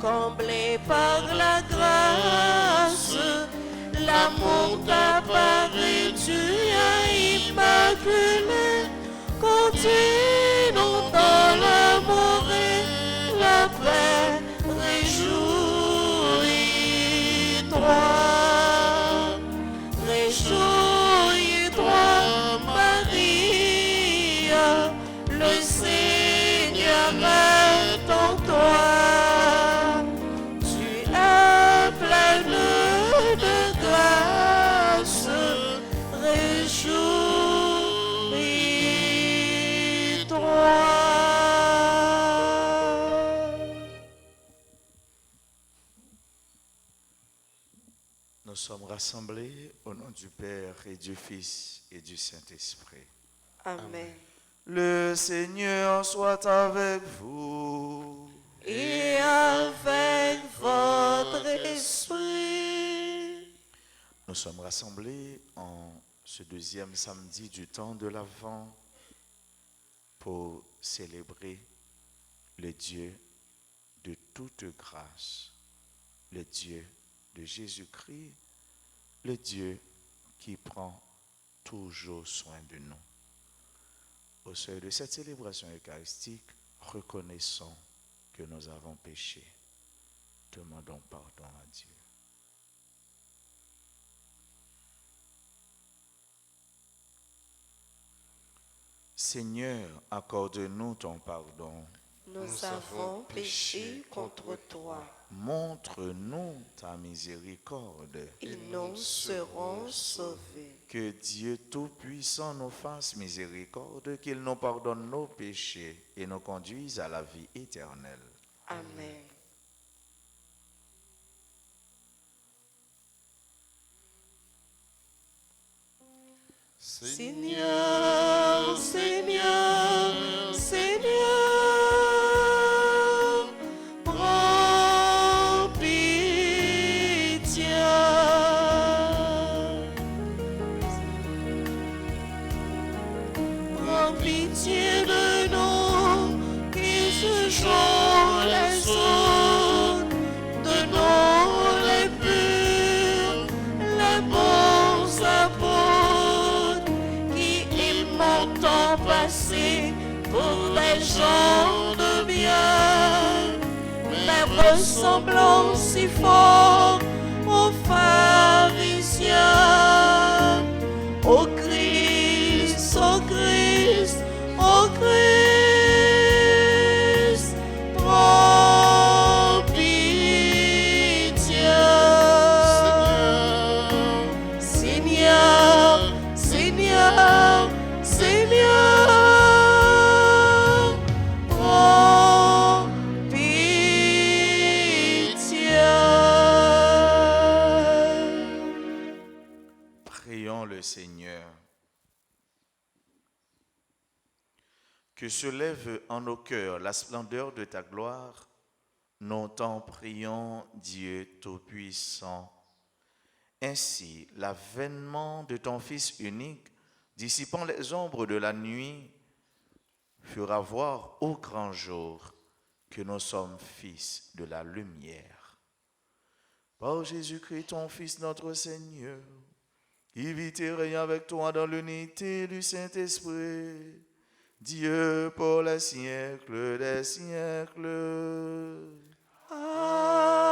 comblé par la grâce, l'amour t'a paru, tu as immaculé, continue dans l'amour et la paix, réjouis-toi, réjouis-toi, Maria, le Seigneur est en toi. Tu es pleine de grâce, réjouis-toi. Nous sommes rassemblés au nom du Père et du Fils et du Saint-Esprit. Amen. Le Seigneur soit avec vous. Et avec votre esprit. Nous sommes rassemblés en ce deuxième samedi du temps de l'Avent pour célébrer le Dieu de toute grâce, le Dieu de Jésus-Christ, le Dieu qui prend toujours soin de nous. Au seuil de cette célébration eucharistique, reconnaissons que nous avons péché. Demandons pardon à Dieu. Seigneur, accorde-nous ton pardon. Nous avons péché contre toi. Montre-nous ta miséricorde. Et nous serons sauvés. Que Dieu Tout-Puissant nous fasse miséricorde, qu'il nous pardonne nos péchés et nous conduise à la vie éternelle. Amen. Seigneur, Seigneur, Seigneur, prends pitié. Prends pitié de nous qui jugeons les autres, de nous les purs, les bons apôtres, qui aimons tant passer pour des gens de bien, mais ressemblant si fort aux pharisiens. Ô Christ, ô Christ, ô Christ, prends pitié. Seigneur, Seigneur, Seigneur, prends pitié. Prions le Seigneur. Que se lève en nos cœurs la splendeur de ta gloire. Nous t'en prions, Dieu Tout-Puissant. Ainsi, l'avènement de ton Fils unique, dissipant les ombres de la nuit, fera voir au grand jour que nous sommes fils de la lumière. Par Jésus-Christ, ton Fils, notre Seigneur, qui vit et règne avec toi dans l'unité du Saint-Esprit, Dieu pour les siècles des siècles. Amen.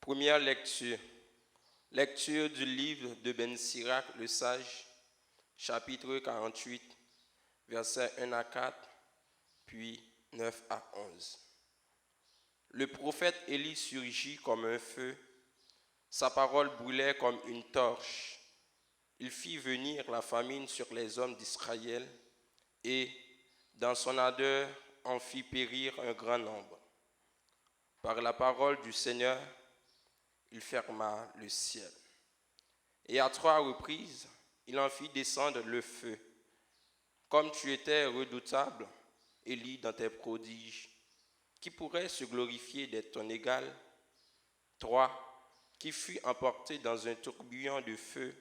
Première lecture. Lecture du livre de Ben Sirac le sage, chapitre 48, versets 1 à 4, puis 9 à 11. Le prophète Élie surgit comme un feu, sa parole brûlait comme une torche. Il fit venir la famine sur les hommes d'Israël et, Dans son ardeur, en fit périr un grand nombre. Par la parole du Seigneur, il ferma le ciel. Et à 3 reprises, il en fit descendre le feu. Comme tu étais redoutable, Élie, dans tes prodiges, qui pourrait se glorifier d'être ton égal? 3. Qui fut emporté dans un tourbillon de feu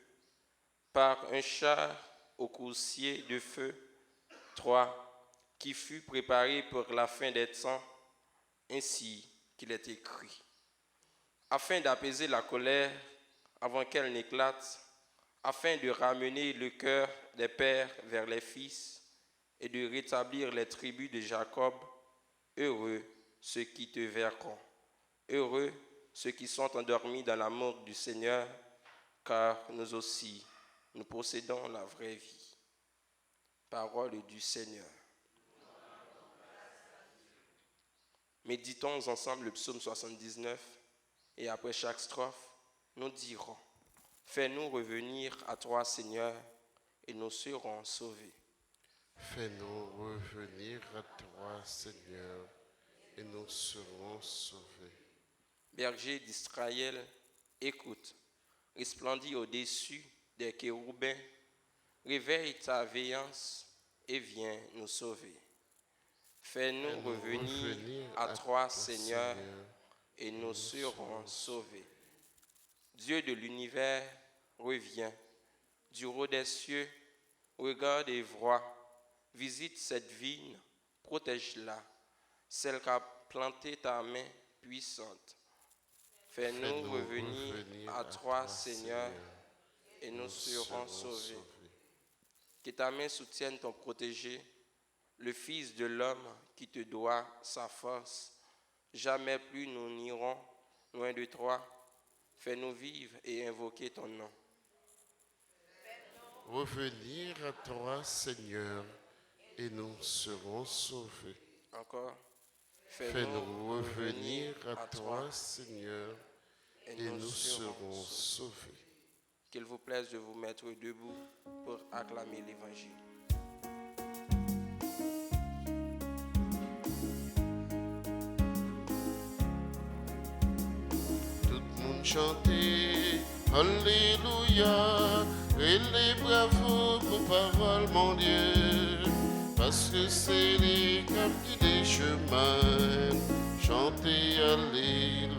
par un char au coursier de feu? 3. Qui fut préparé pour la fin des temps, ainsi qu'il est écrit. Afin d'apaiser la colère avant qu'elle n'éclate, afin de ramener le cœur des pères vers les fils et de rétablir les tribus de Jacob, heureux ceux qui te verront, heureux ceux qui sont endormis dans l'amour du Seigneur, car nous aussi, nous possédons la vraie vie. Parole du Seigneur. Méditons ensemble le psaume 79 et après chaque strophe, nous dirons: fais-nous revenir à toi, Seigneur, et nous serons sauvés. Fais-nous revenir à toi, Seigneur, et nous serons sauvés. Berger d'Israël, écoute, resplendis au-dessus des chérubins, réveille ta veillance et viens nous sauver. Fais-nous revenir à toi, Seigneur, et nous serons sauvés. Dieu de l'univers, reviens. Du haut des cieux, regarde et vois. Visite cette vigne, protège-la, celle qu'a plantée ta main puissante. Fais-nous revenir à toi, Seigneur, et nous serons sauvés. Que ta main soutienne ton protégé, le Fils de l'homme qui te doit sa force. Jamais plus nous n'irons loin de toi. Fais-nous vivre et invoquer ton nom. Revenir à toi, Seigneur, et nous serons sauvés. Encore. Fais-nous revenir à toi, Seigneur, et nous serons sauvés. Qu'il vous plaise de vous mettre debout pour acclamer l'Évangile. Tout le monde chantait, Alléluia, et les bravos pour parole, mon Dieu, parce que c'est les cap qui des chemins, chantez Alléluia.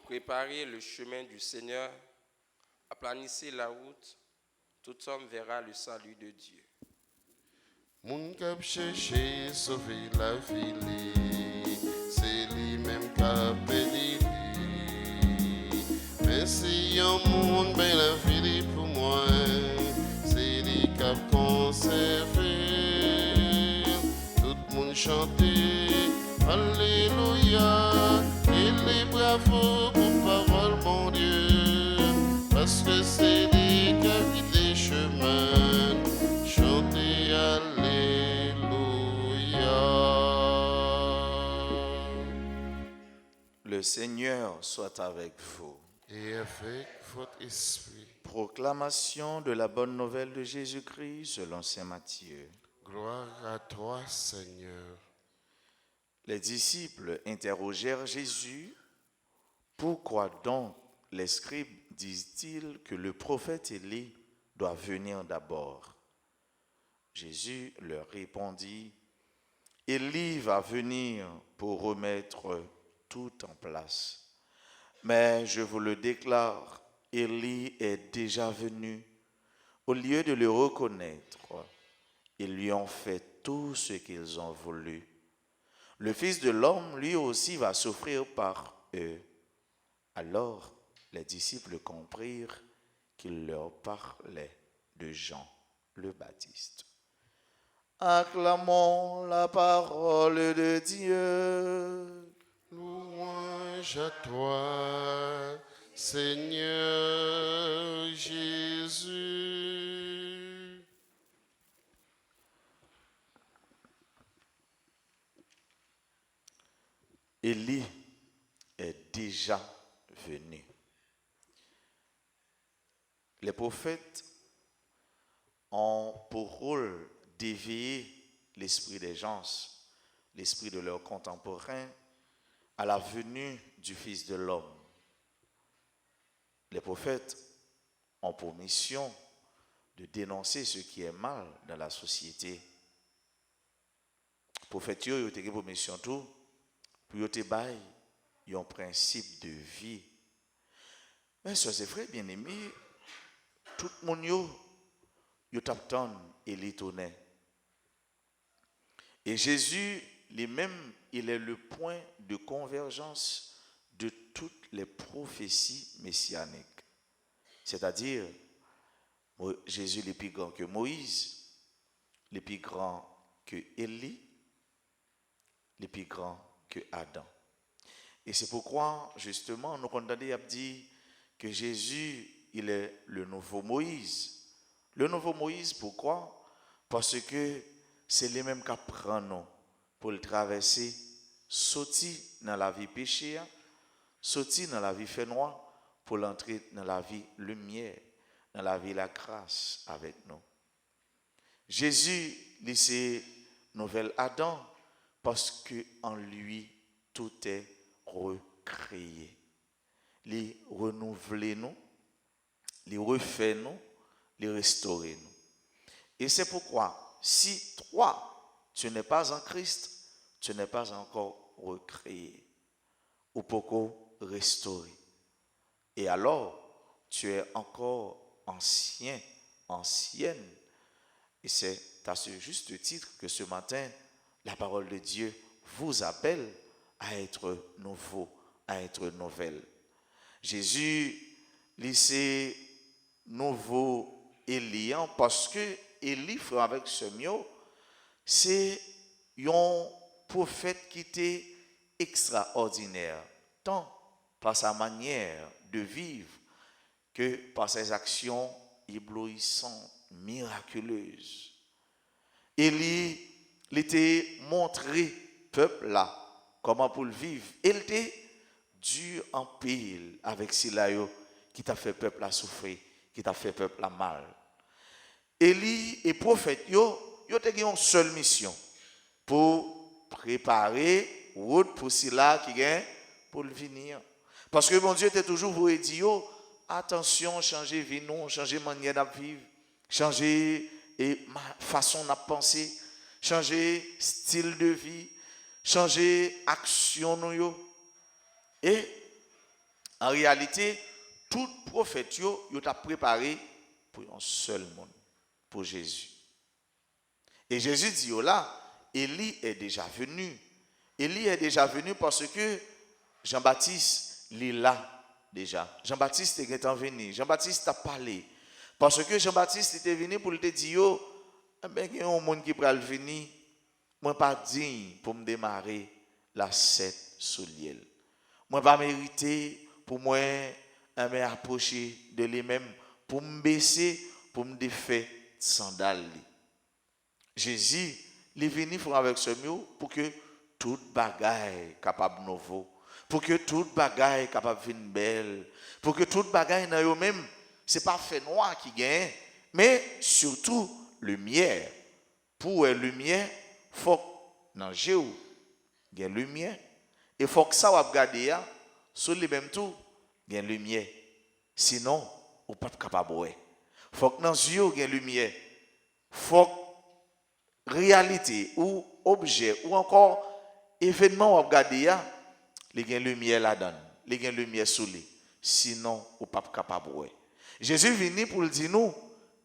Préparez le chemin du Seigneur, aplanissez la route, tout homme verra le salut de Dieu. Moun kap cherché sauver la vie, c'est lui-même kap béni. Mais si un monde ben la vie pour moi, c'est lui kap conservé. Tout le monde chantait Alléluia, et les bravos pour parole mon Dieu, parce que c'est lui qui a guidé les chemins, chantez Alléluia. Le Seigneur soit avec vous. Et avec votre esprit, Proclamation de la bonne nouvelle de Jésus-Christ selon saint Matthieu. gloire à toi, Seigneur. Les disciples interrogèrent Jésus. Pourquoi donc les scribes disent-ils que le prophète Élie doit venir d'abord? Jésus leur répondit: Élie va venir pour remettre tout en place. Mais je vous le déclare, Élie est déjà venu. Au lieu de le reconnaître, ils lui ont fait tout ce qu'ils ont voulu. Le Fils de l'homme, lui aussi, va souffrir par eux. Alors, les disciples comprirent qu'il leur parlait de Jean le Baptiste. Acclamons la parole de Dieu. Louange à toi, Seigneur Jésus. Élie est déjà venu. Les prophètes ont pour rôle d'éveiller l'esprit des gens, l'esprit de leurs contemporains, à la venue du Fils de l'homme. Les prophètes ont pour mission de dénoncer ce qui est mal dans la société. Les prophètes ont pour mission tout pour te bailler un principe de vie. Mais ça c'est vrai, bien aimé, tout le monde yo t'attend et l'étonné. Et Jésus lui-même, il est le point de convergence de toutes les prophéties messianiques. C'est-à-dire, Jésus est plus grand que Moïse, le plus grand que Élie, le plus grand que Adam. Et c'est pourquoi, justement, nous condamnons à dire que Jésus, il est le nouveau Moïse. Le nouveau Moïse, pourquoi? Parce que c'est lui-même qui apprend nous pour le traverser, sortir dans la vie péché, sortir dans la vie fait noir, pour l'entrer dans la vie lumière, dans la vie la grâce avec nous. Jésus, c'est nouvel Adam, parce que en lui, tout est recréé. Il renouvelle nous, il refait nous, il restaure nous. Et c'est pourquoi, si toi, tu n'es pas en Christ, tu n'es pas encore recréé, ou pourquoi restauré. Et alors, tu es encore ancien, ancienne. Et c'est à ce juste titre que ce matin, la parole de Dieu vous appelle à être nouveau, à être nouvelle. Jésus, c'est nouveau Élian parce que Élie, frère avec ce mot, c'est un prophète qui était extraordinaire, tant par sa manière de vivre que par ses actions éblouissantes, miraculeuses. Élie, il était montré peuple là comment pour le vivre. Il était dur en pile avec Silayo qui t'a fait peuple à souffrir, qui t'a fait peuple à mal. Élie et prophète yo ont une seule mission pour préparer route pour Sila qui gagne pour le venir. Parce que mon Dieu était toujours vous dit attention, changez vie non, changez manière de vivre, changez façon de penser, changez style de vie, changez action nous. Et en réalité, tout prophète yo t'a préparé pour un seul monde, pour Jésus. Et Jésus dit là, Élie est déjà venu. Élie est déjà venu parce que Jean-Baptiste est là déjà. Jean-Baptiste est venu. Jean-Baptiste a parlé. Parce que Jean-Baptiste était venu pour te dire, il y a un monde qui peut venir, moi pas digne pour me démarrer la 7 sous l'île. Moi pas mérité pour moi approcher de lui-même, pour me baisser, pour me défaire sandales. Jésus, il est venu avec ce mot pour que toute bagaille capable de nouveau, pour que toute bagaille capable de venir belle, pour que toute bagaille dans eux-mêmes, c'est pas fait noir qui gagne, mais surtout lumière. Pour la lumière, il faut dans Jéhu, il y a lumière. Et il faut que ça va regarder sur les mêmes tout, il y a lumière. Sinon, on n'est pas capable de voir. Il faut que dans Jéhu, il y a lumière. Il faut réalité ou objet ou encore événement ou regarder les gain lumière là-dedans, les gain lumière sous lui. Sinon, on pas capable de. Jésus venu pour le dire nous,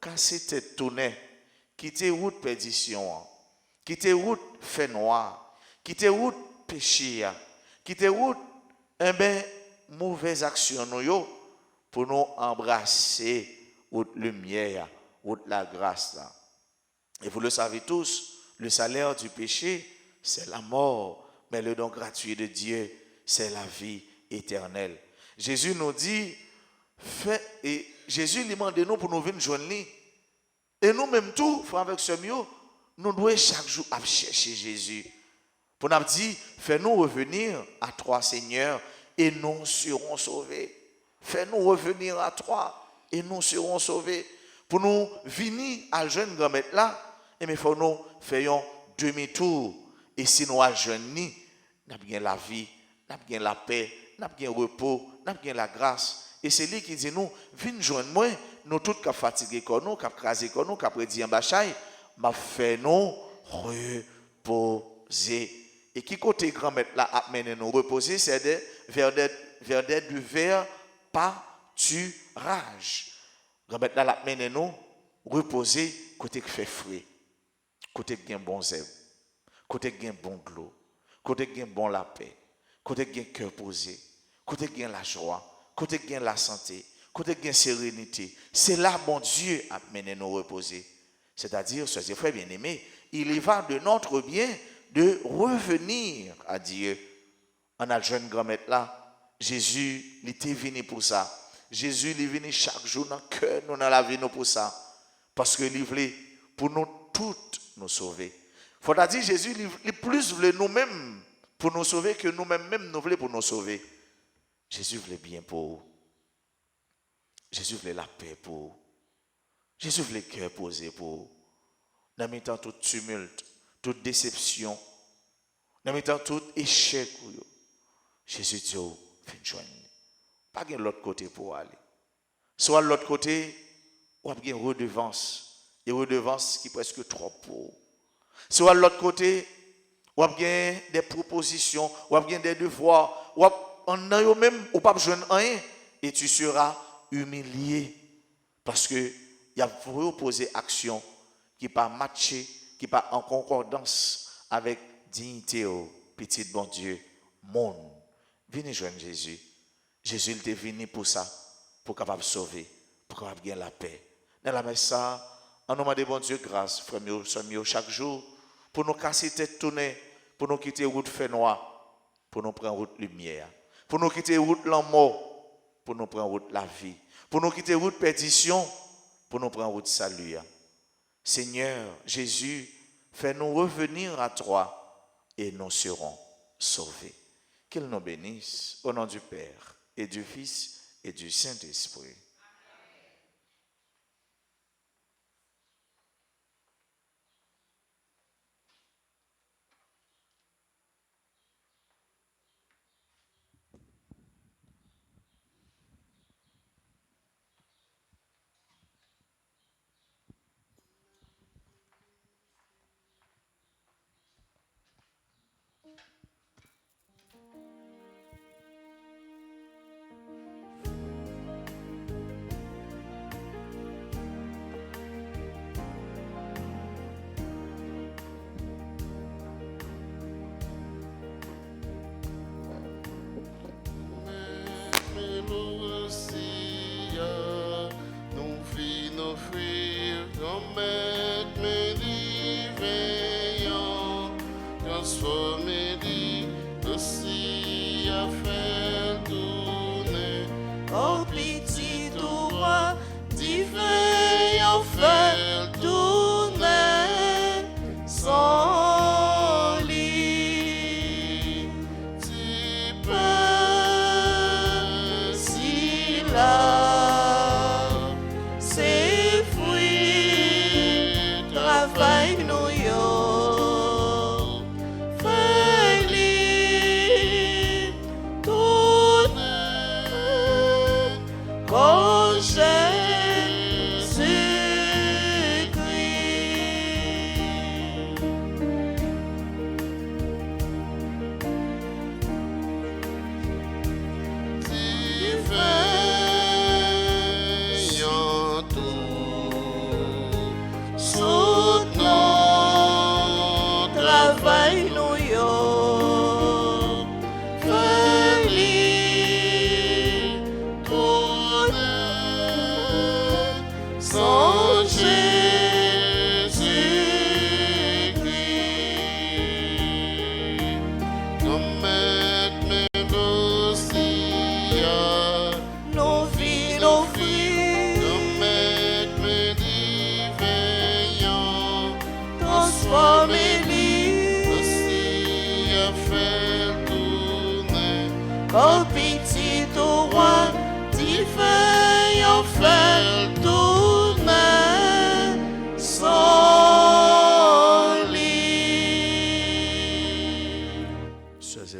casser tête tonnerre, quitter route perdition, quitter route fait noir, quitter route péché, quitter route mauvaise action nous pour nous embrasser route lumière, route la grâce là. Et vous le savez tous, le salaire du péché, c'est la mort, mais le don gratuit de Dieu, c'est la vie éternelle. Jésus nous dit, et Jésus lui demande nous pour nous venir joindre lui. Et nous même tout, avec ce mieux, nous devons chaque jour chercher Jésus. Pour nous dire, fais-nous revenir à toi, Seigneur, et nous serons sauvés. Fais-nous revenir à toi, et nous serons sauvés. Pour nous venir à jeune grand-mère là, il faut nous faire un demi-tour. Et si nous à jeune ni, nous avons la vie, nous avons la paix, nous avons le repos, nous avons la grâce. Et c'est lui qui dit nous, viens joindre moi, nous tous qui fatigués comme nous, qui crasés comme nous, qui prédit en bachai, m'a fait nous reposer. Et qui côté grand-mère là amener nous reposer, c'est vers du verre pâturage. Grand-mère là amener nous reposer côté qui fait frais, côté qui a bon zèbre, côté qui a bon de l'eau, côté qui a bon la paix, côté qui a cœur posé, côté qui a la joie, côté qui a la santé, côté qui a sérénité. C'est là bon Dieu a mené nous reposer. C'est-à-dire, chers frères bien-aimés, il y va de notre bien de revenir à Dieu. On a le jeune grand-mère là, Jésus, il était venu pour ça. Jésus, il est venu chaque jour dans le cœur, nous dans la vie, nous pour ça. Parce qu'il voulait pour nous toutes nous sauver. Il faut dire, Jésus, il plus voulait nous-mêmes pour nous sauver que nous-mêmes nous voulons pour nous sauver. Jésus voulait bien pour vous. Jésus voulait la paix pour vous. Jésus voulait le cœur posé pour vous. Dans le temps tout tumulte, toute déception, dans le temps tout échec, Jésus dit, fais joindre. Pas de l'autre côté pour aller. Soit l'autre côté, ou bien une redevance. Une redevance qui est presque trop pour. Soit l'autre côté, ou bien des propositions, ou bien des devoirs, ou en ayant même, ou pas besoin de rien, et tu seras humilié. Parce que il y a proposé action qui n'est pas matchée, qui n'est pas en concordance avec dignité au petit bon Dieu, monde. Venez joindre Jésus. Jésus il était venu pour ça, pour capable sauver, pour capable gagner la paix. Dans la messe ça, en nom de bon Dieu grâce, frère mieux chaque jour, pour nous casser tête tournée, pour nous quitter route fait noir, pour nous prendre route lumière, pour nous quitter route l'amour, pour nous prendre route la vie, pour nous quitter route perdition, pour nous prendre route salut. Seigneur Jésus, fais-nous revenir à toi et nous serons sauvés. Qu'il nous bénisse au nom du Père et du Fils et du Saint-Esprit. Oh petit roi divin, fait tourner sans lit. Tu peux si là, c'est fruit, travail nous yo. Oh petit roi, divin, fait tourner.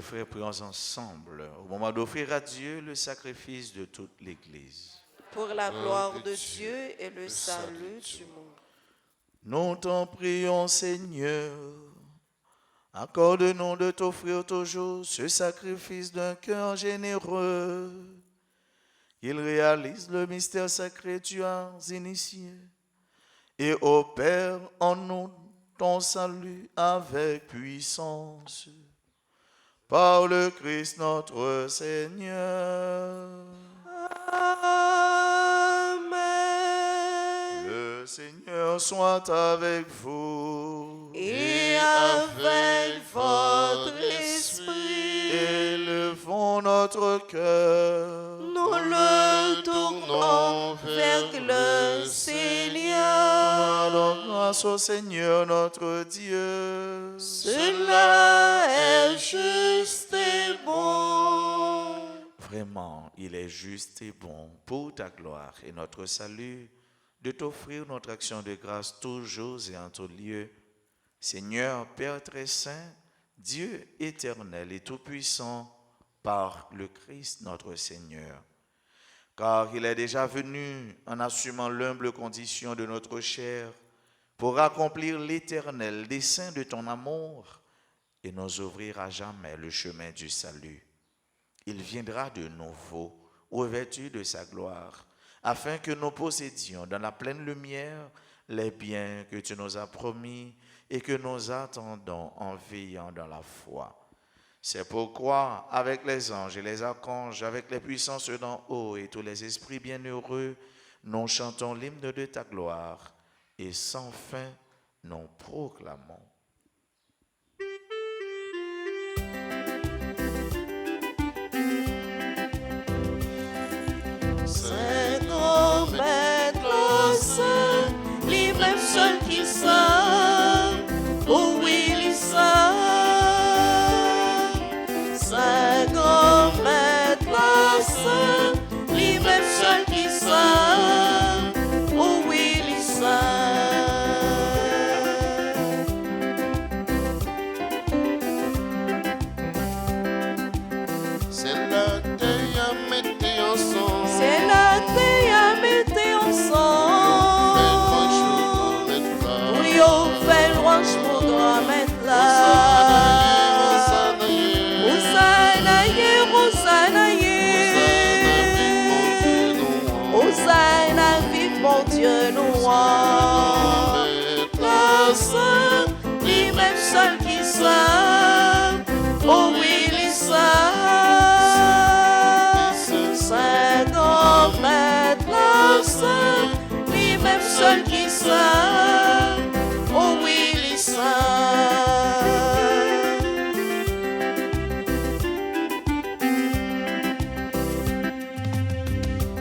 frères, prions ensemble au moment d'offrir à Dieu le sacrifice de toute l'Église. Pour la gloire de Dieu et le salut du monde. Nous t'en prions, Seigneur. Accorde-nous de t'offrir toujours ce sacrifice d'un cœur généreux. Il réalise le mystère sacré que tu as initié et opère en nous ton salut avec puissance. Par le Christ notre Seigneur. Amen. Le Seigneur soit avec vous. Et avec votre esprit, Élevons notre cœur. nous le tournons vers le Seigneur. Rendons grâce au Seigneur notre Dieu. Cela est juste et bon. Vraiment, il est juste et bon pour ta gloire et notre salut de t'offrir notre action de grâce toujours et en tout lieu. Seigneur, Père très saint, Dieu éternel et tout-puissant, par le Christ notre Seigneur. Car il est déjà venu en assumant l'humble condition de notre chair pour accomplir l'éternel dessein de ton amour et nous ouvrir à jamais le chemin du salut. Il viendra de nouveau, revêtu de sa gloire, afin que nous possédions dans la pleine lumière les biens que tu nous as promis et que nous attendons en veillant dans la foi. C'est pourquoi, avec les anges et les archanges, avec les puissances d'en haut et tous les esprits bienheureux, nous chantons l'hymne de ta gloire et sans fin nous proclamons. Saint grand maître saint, lui-même seul qui sait, oh oui, il sait. Saint grand maître saint, lui-même seul qui sait, oh oui, il sait. C'est la terre à mettre ensemble. C'est la terre à mettre ensemble. Oui, on fait louange pour grand maître là. Hosanna-ye, Hosanna-ye. Hosanna, vive mon Dieu, nous la saint, lui-même seul qui sait. Oh oui, il sait. Saint grand maître, la saint, lui-même seul qui sait. Oh oui, il sait.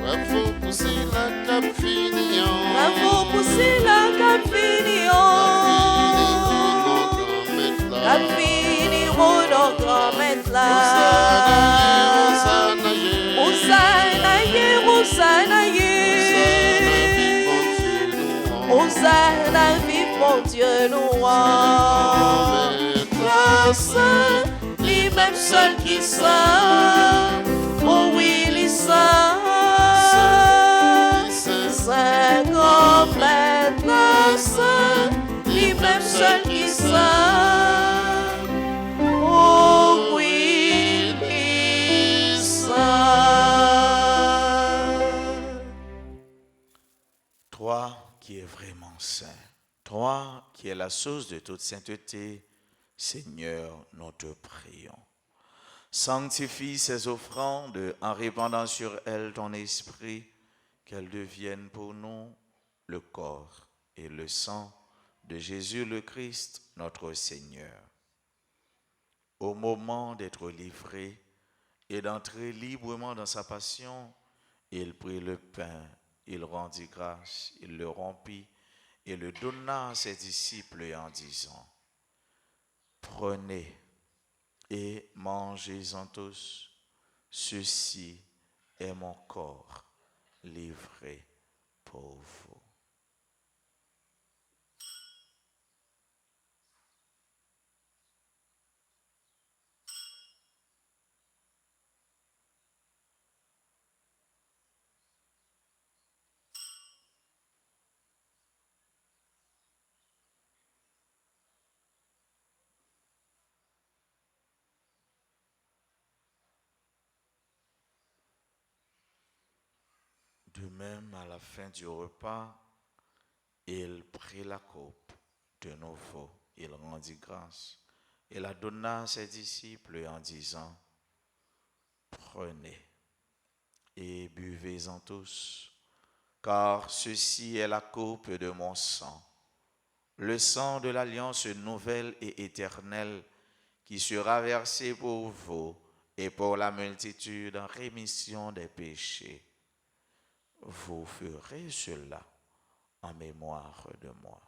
Bravo, pousser la cap finion. Bravo, pousser la cap finion. Cap finiro, nos grand maître là. Hosanna-ye, Hosanna-ye. Hosanna, vive mon Dieu, nous la saint, lui-même seul qui sait. Oh oui, il sait. Saint grand maître, la saint, lui-même seul qui sait. Oh oui, il sait. Toi qui es vraiment saint, toi qui es la source de toute sainteté, Seigneur, nous te prions. Sanctifie ces offrandes en répandant sur elles ton esprit, qu'elles deviennent pour nous le corps et le sang de Jésus le Christ, notre Seigneur. Au moment d'être livré et d'entrer librement dans sa passion, il prit le pain, il rendit grâce, il le rompit et le donna à ses disciples en disant: Prenez et mangez-en tous, ceci est mon corps livré pour vous. De même, à la fin du repas, il prit la coupe de nouveau, il rendit grâce et la donna à ses disciples en disant, prenez et buvez-en tous, car ceci est la coupe de mon sang, le sang de l'alliance nouvelle et éternelle qui sera versé pour vous et pour la multitude en rémission des péchés. Vous ferez cela en mémoire de moi.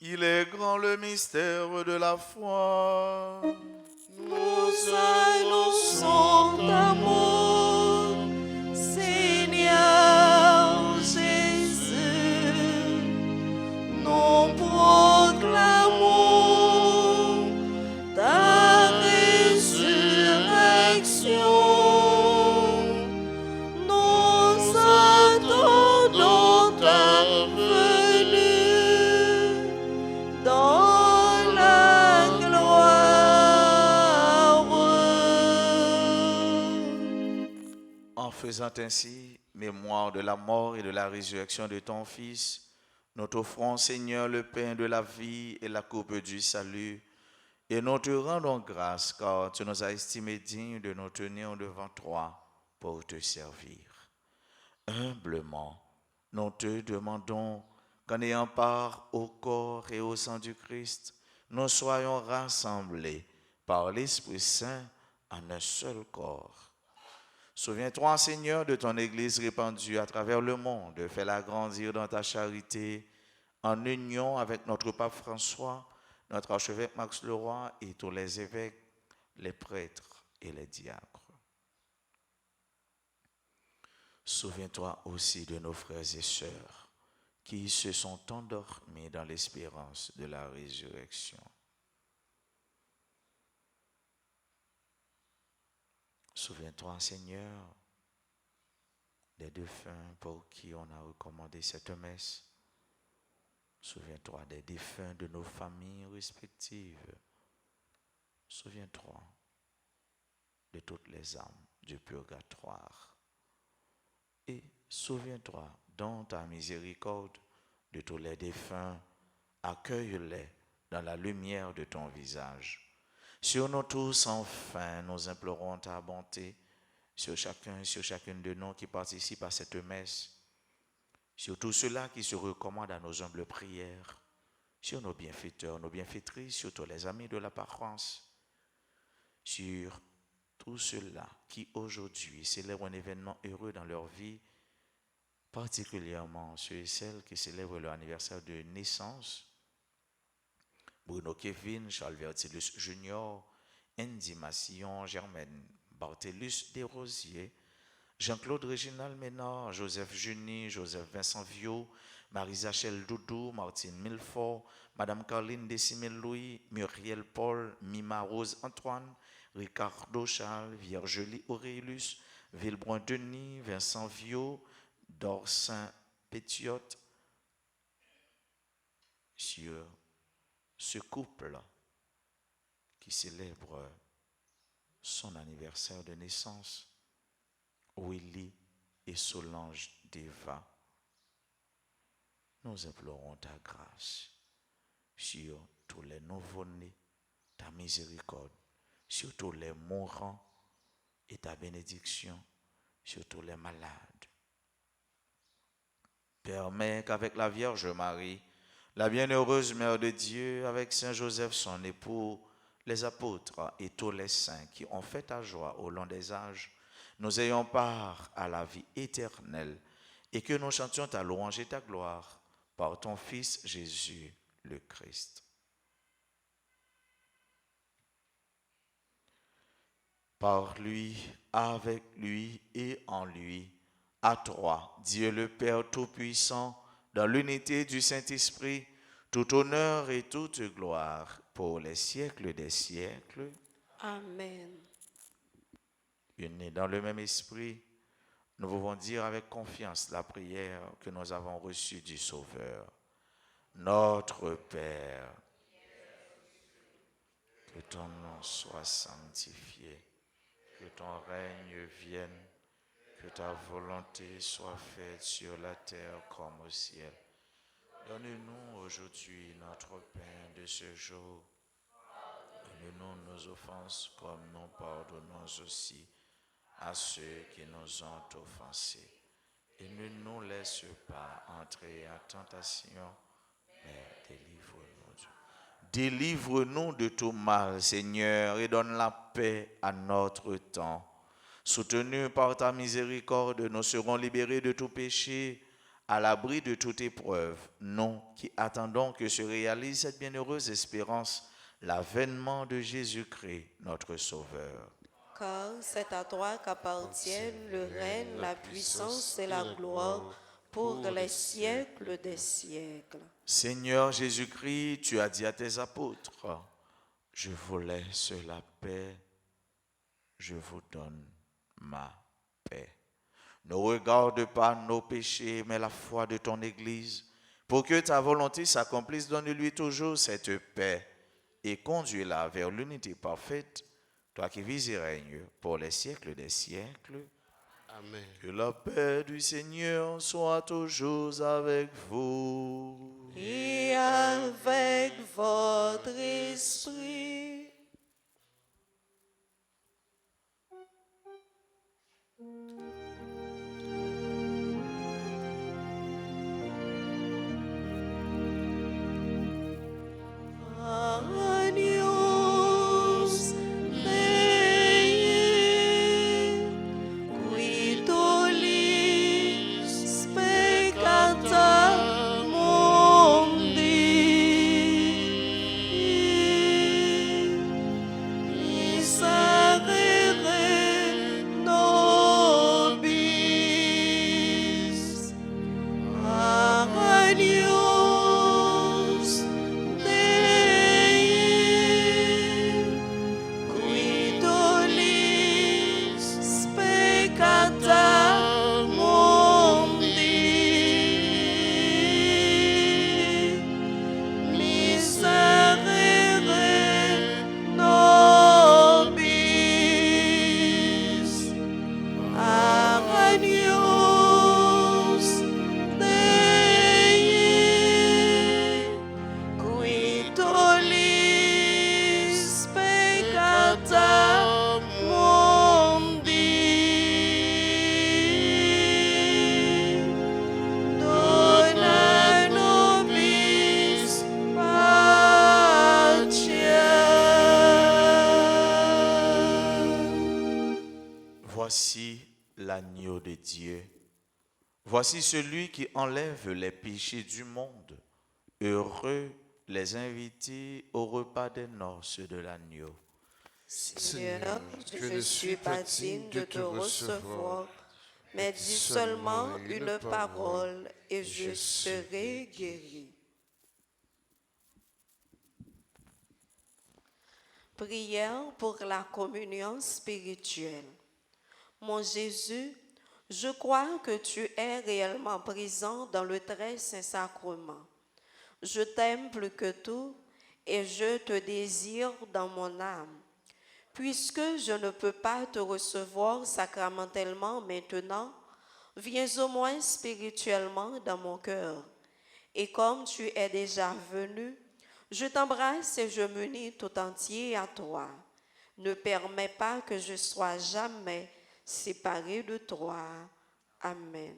Il est grand le mystère de la foi. Nous annonçons ta mort, Seigneur Jésus. Nous proclamons ta résurrection. Nous attendons ta venue dans la gloire. En faisant ainsi mémoire de la mort et de la résurrection de ton Fils, nous t'offrons, Seigneur, le pain de la vie et la coupe du salut, et nous te rendons grâce, car tu nous as estimés dignes de nous tenir devant toi pour te servir. Humblement, nous te demandons qu'en ayant part au corps et au sang du Christ, nous soyons rassemblés par l'Esprit Saint en un seul corps. Souviens-toi, Seigneur, de ton Église répandue à travers le monde. Fais-la grandir dans ta charité, en union avec notre pape François, notre archevêque Max Leroy et tous les évêques, les prêtres et les diacres. Souviens-toi aussi de nos frères et sœurs qui se sont endormis dans l'espérance de la résurrection. Souviens-toi, Seigneur, des défunts pour qui on a recommandé cette messe. Souviens-toi des défunts de nos familles respectives. Souviens-toi de toutes les âmes du purgatoire. Et souviens-toi, dans ta miséricorde, de tous les défunts, accueille-les dans la lumière de ton visage. Sur nous tous, enfin, nous implorons ta bonté, sur chacune de nous qui participe à cette messe, sur tous ceux-là qui se recommandent à nos humbles prières, sur nos bienfaiteurs, nos bienfaitrices, sur tous les amis de la paroisse, sur tous ceux-là qui aujourd'hui célèbrent un événement heureux dans leur vie, particulièrement ceux et celles qui célèbrent leur anniversaire de naissance, Bruno Kevin, Charles Vertilus Junior, Andy Massillon, Germaine Bartellus Desrosiers, Jean-Claude Réginald Ménard, Joseph Juny, Joseph Vincent Viau, Marie-Zachel Doudou, Martine Milfort, Madame Carline Décimel Louis, Muriel Paul, Mima Rose Antoine, Ricardo Charles, Viergelie Aurélus, Villebrun Denis, Vincent Viau, Dorsin Pétiote, sur ce couple qui célèbre son anniversaire de naissance, Willy et Solange Deva, nous implorons ta grâce sur tous les nouveau-nés, ta miséricorde, sur tous les mourants et ta bénédiction sur tous les malades. Permets qu'avec la Vierge Marie, la bienheureuse Mère de Dieu, avec Saint Joseph son époux, les apôtres et tous les saints qui ont fait ta joie au long des âges, nous ayons part à la vie éternelle et que nous chantions ta louange et ta gloire par ton Fils Jésus le Christ. Par lui, avec lui et en lui, à toi, Dieu le Père Tout-Puissant, dans l'unité du Saint-Esprit, tout honneur et toute gloire pour les siècles des siècles. Amen. Unis dans le même esprit, nous pouvons dire avec confiance la prière que nous avons reçue du Sauveur. Notre Père, que ton nom soit sanctifié, que ton règne vienne, que ta volonté soit faite sur la terre comme au ciel. Donne-nous aujourd'hui notre pain de ce jour. Donne-nous nos offenses comme nous pardonnons aussi à ceux qui nous ont offensés. Et ne nous laisse pas entrer en tentation, mais délivre-nous. Délivre-nous de tout mal, Seigneur, et donne la paix à notre temps. Soutenus par ta miséricorde, nous serons libérés de tout péché, à l'abri de toute épreuve. Nous qui attendons que se réalise cette bienheureuse espérance, l'avènement de Jésus-Christ, notre Sauveur. Car c'est à toi qu'appartiennent le règne, la puissance et la gloire pour les siècles des siècles. Seigneur Jésus-Christ, tu as dit à tes apôtres, je vous laisse la paix, je vous donne ma paix. Ne regarde pas nos péchés, mais la foi de ton Église. Pour que ta volonté s'accomplisse, donne-lui toujours cette paix et conduis-la vers l'unité parfaite, toi qui vis et règnes pour les siècles des siècles. Amen. Que la paix du Seigneur soit toujours avec vous. Et avec votre esprit. Agnus Dei, qui tollis peccata mundi, miserere nobis. Agnus Dei, qui tollis peccata mundi, miserere nobis. Agnus Dei, qui tollis peccata mundi, dona nobis pacem. Voici l'agneau de Dieu. Voici celui qui enlève les péchés du monde. Heureux les invités au repas des noces de l'agneau. Seigneur, je ne suis pas digne de te recevoir, mais dis seulement une parole et je serai guéri. Prière pour la communion spirituelle. Mon Jésus, je crois que tu es réellement présent dans le très saint sacrement. Je t'aime plus que tout et je te désire dans mon âme. Puisque je ne peux pas te recevoir sacramentellement maintenant, viens au moins spirituellement dans mon cœur. Et comme tu es déjà venu, je t'embrasse et je m'unis tout entier à toi. Ne permets pas que je sois jamais séparé de toi. Amen.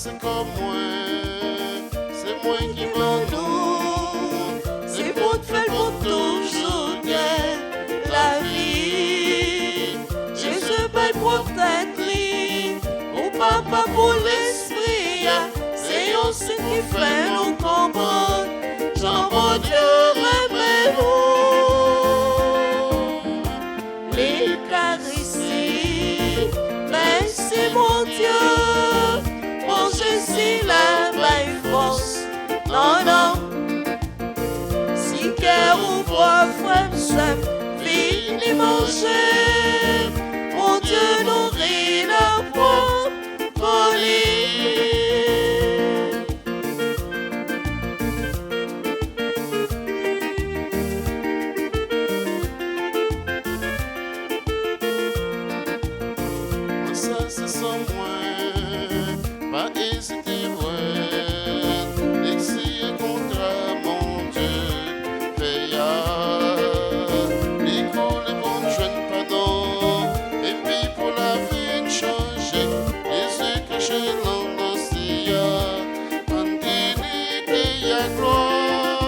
c'est comme moi, c'est moi qui m'en nous. C'est pour te faire pour toujours gagner la vie. Jésus paye pour tête li, au papa pour l'esprit. C'est aussi qui fait nous comprendre. Jean mon Dieu remet nous les caresser. Merci mon Dieu, mon Jésus la baille force. Non, non. Si cœur ou bois, frère, ça vini manger. Mon Dieu nourrit la poire pour lui. Ça c'est sans moi, pas hésiter, ouais. Essayer contre mon Dieu, paya. L'école est bonne, je ne pardon. Et puis pour la vie de changer, les yeux cachés dans l'océan. Pandémie et à gloire.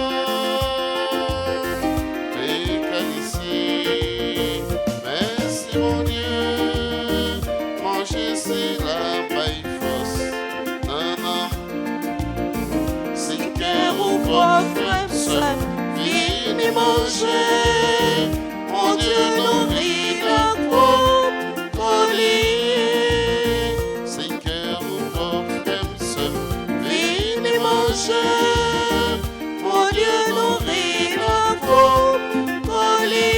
Les qualités, merci mon Dieu. Manger c'est la baille fausse. Non, non. C'est cœur ou bois, frère, ça vini manger. Mon Dieu nourrit la poire collée. C'est cœur ou bois, frère, ça vini manger. Mon Dieu nourrit la poire collée.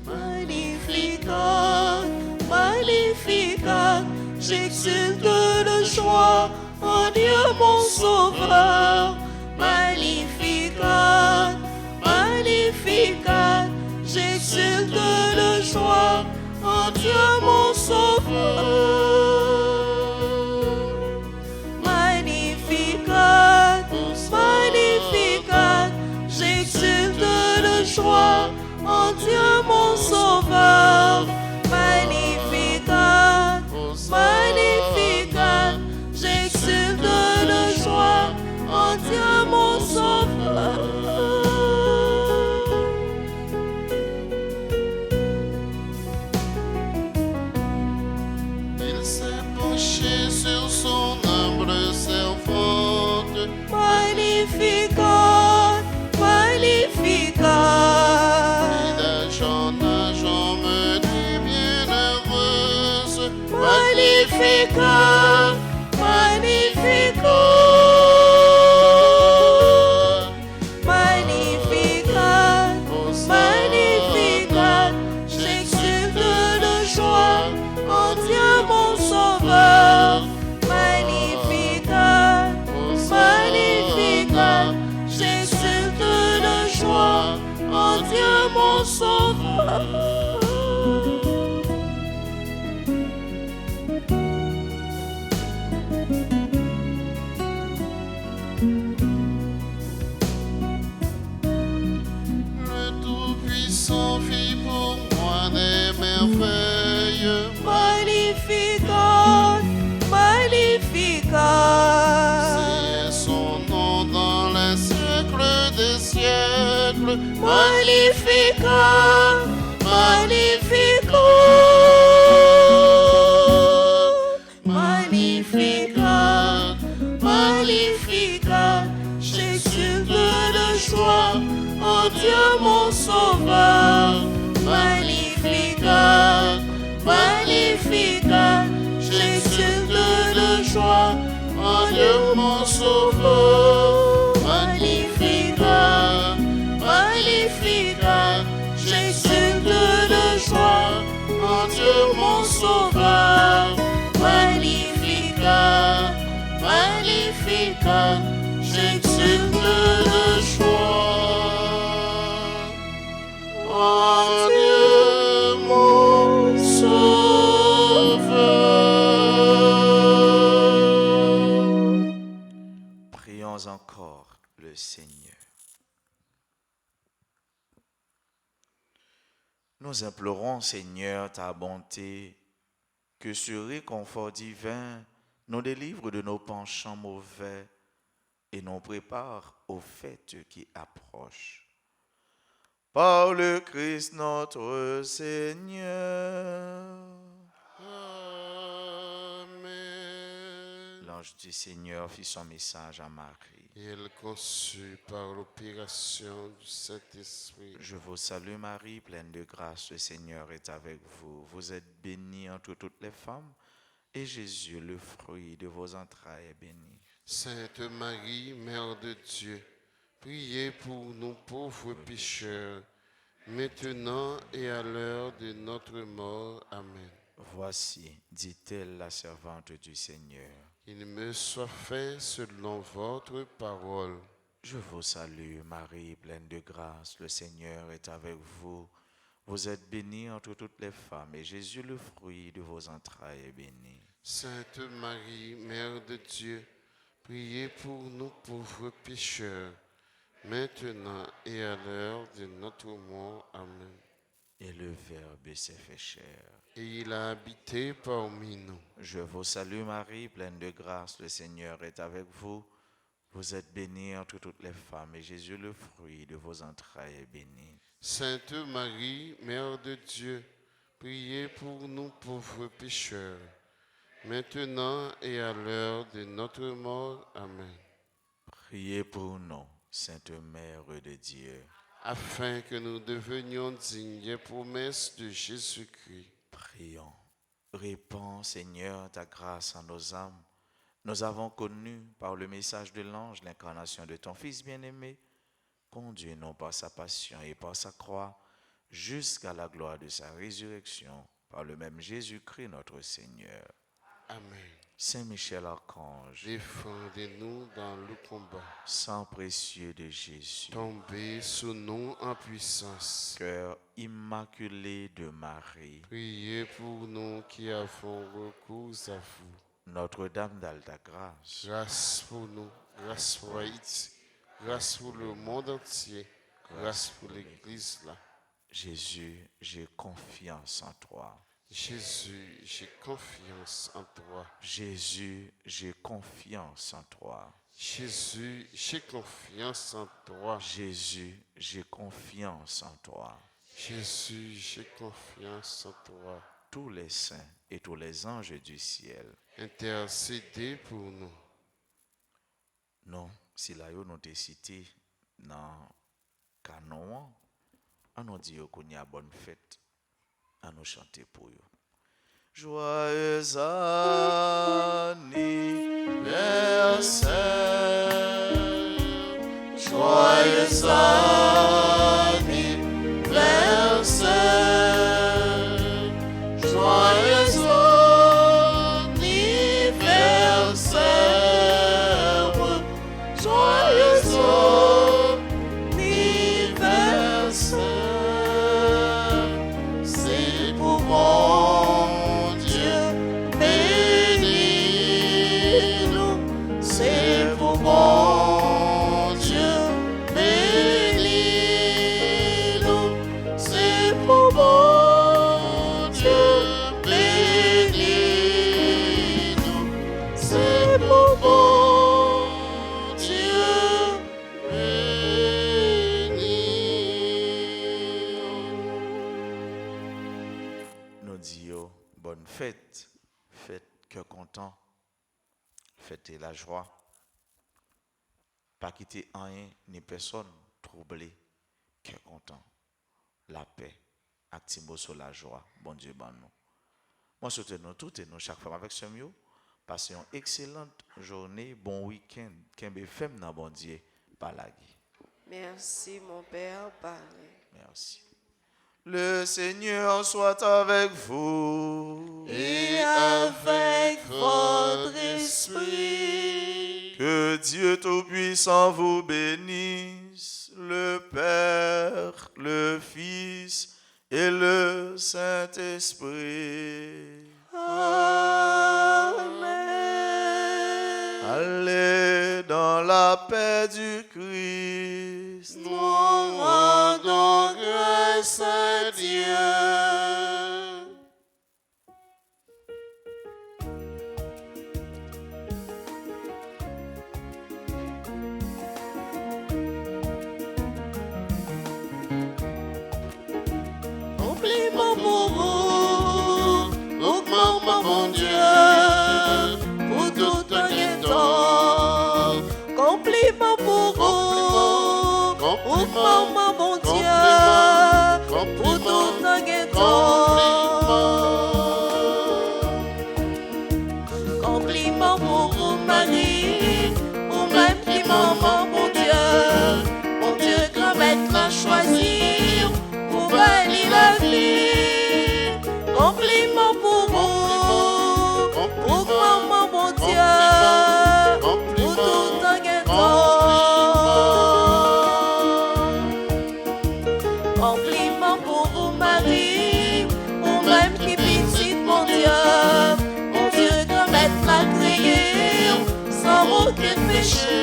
Magnificat, magnificat, j'exulte de joie en Dieu mon sauveur. Magnificat, magnificat, j'exulte de joie en Dieu mon sauveur. Magnificat, magnificat, j'exulte de joie en Dieu mon sauveur. Magnificat, magnificat, j'exulte de joie en Dieu mon sauveur. Il s'est penché sur son humble servante. Magnificat, magnificat. D'âge en mené bienheureuse. Magnificat, magnificat. Magnificat, magnificat. J'exulte de joie en Dieu mon sauveur. Magnificat, magnificat. J'exulte de joie en Dieu mon sauveur. Le Tout-Puissant fit pour moi des merveilles. Magnificat, magnificat. C'est son nom dans les siècles des siècles. Magnificat, magnificat. Magnificat, magnificat. J'exulte de joie en Dieu mon sauveur. Magnificat. Sauveur, Magnificat, Magnificat, j'exulte de joie en Dieu mon Sauveur, Magnificat, Magnificat, j'exulte de joie en Dieu mon Sauveur. Prions encore le Seigneur. Nous implorons, Seigneur, ta bonté, que ce réconfort divin nous délivre de nos penchants mauvais et nous prépare aux fêtes qui approchent. Par le Christ notre Seigneur. Amen. L'ange du Seigneur fit son message à Marie. Et elle conçut par l'opération du Saint-Esprit. Je vous salue Marie, pleine de grâce, le Seigneur est avec vous. Vous êtes bénie entre toutes les femmes, et Jésus, le fruit de vos entrailles, est béni. Sainte Marie, Mère de Dieu, priez pour nous pauvres pécheurs, maintenant et à l'heure de notre mort. Amen. Voici, dit-elle, la servante du Seigneur. Qu'il me soit fait selon votre parole. Je vous salue Marie, pleine de grâce, le Seigneur est avec vous. Vous êtes bénie entre toutes les femmes, et Jésus, le fruit de vos entrailles, est béni. Sainte Marie, Mère de Dieu, priez pour nous pauvres pécheurs, maintenant et à l'heure de notre mort. Amen. Et le Verbe s'est fait chair. Et il a habité parmi nous. Je vous salue Marie, pleine de grâce, le Seigneur est avec vous. Vous êtes bénie entre toutes les femmes, et Jésus, le fruit de vos entrailles, est béni. Sainte Marie, Mère de Dieu, priez pour nous pauvres pécheurs, maintenant et à l'heure de notre mort. Amen. Priez pour nous, Sainte Mère de Dieu. Afin que nous devenions dignes des promesses de Jésus-Christ. Prions. Répands, Seigneur, ta grâce en nos âmes. Nous avons connu par le message de l'ange l'incarnation de ton Fils bien-aimé. Conduis-nous par sa passion et par sa croix jusqu'à la gloire de sa résurrection par le même Jésus-Christ notre Seigneur. Amen. Saint Michel Archange, Défendez-nous dans le combat. sang précieux de Jésus, Tombez sous nous en puissance. cœur immaculé de Marie, Priez pour nous qui avons recours à vous. Notre-Dame d'Alta Grâce, Grâce pour nous, grâce pour Haïti, grâce pour le monde entier, grâce pour l'Église là. Jésus, j'ai confiance en toi. Jésus, j'ai confiance en toi. Jésus, j'ai confiance en toi. Jésus, j'ai confiance en toi. Jésus, j'ai confiance en toi. Jésus, j'ai confiance en toi. Tous les saints et tous les anges du ciel, Intercédez pour nous. non, si la yo nous te cité dans canon, on nous dit qu'on y a bonne fête, à nous chanter pour eux. Joyeux anniversaire, joyeux anniversaire, joyeux anniversaire, joyeux anniversaire, c'est pour mon Dieu, bénis-nous, c'est pour mon Dieu, bénis-nous, c'est pour mon Dieu, bénis-nous, c'est pour mon Dieu, bénis-nous. Nous disons bonne fête, fête cœur content, fête la joie, pas quitter rien ni personne troublé, cœur content, la paix, activons sur la joie, bon Dieu, bon nous. Moi, soutenons toutes et nous chaque femme avec ce mieux Passez une excellente journée, bon week-end. Kembe fem nan bon Dieu, par la guy. Merci, mon Père, pareil. Merci. Le Seigneur soit avec vous. Et avec votre esprit. Que Dieu Tout-Puissant vous bénisse, le Père, le Fils et le Saint-Esprit. Amen. Allez dans la paix du Christ. Nous rendons grâce à Dieu. Compliment pour vous, augmente mon Dieu, pour tout un temps. Compliment pour vous, augmente mon Dieu, pour tout un temps. Compliment pour vous, Marie, ou même qui maman, mon Dieu, grand maître l'a choisi. La vie, compliment pour vous, pour maman, mon Dieu, pour tout un compliment pour vous, Marie, ou même qui petite, mon Dieu, grand maître l'a créé, sans aucun péché.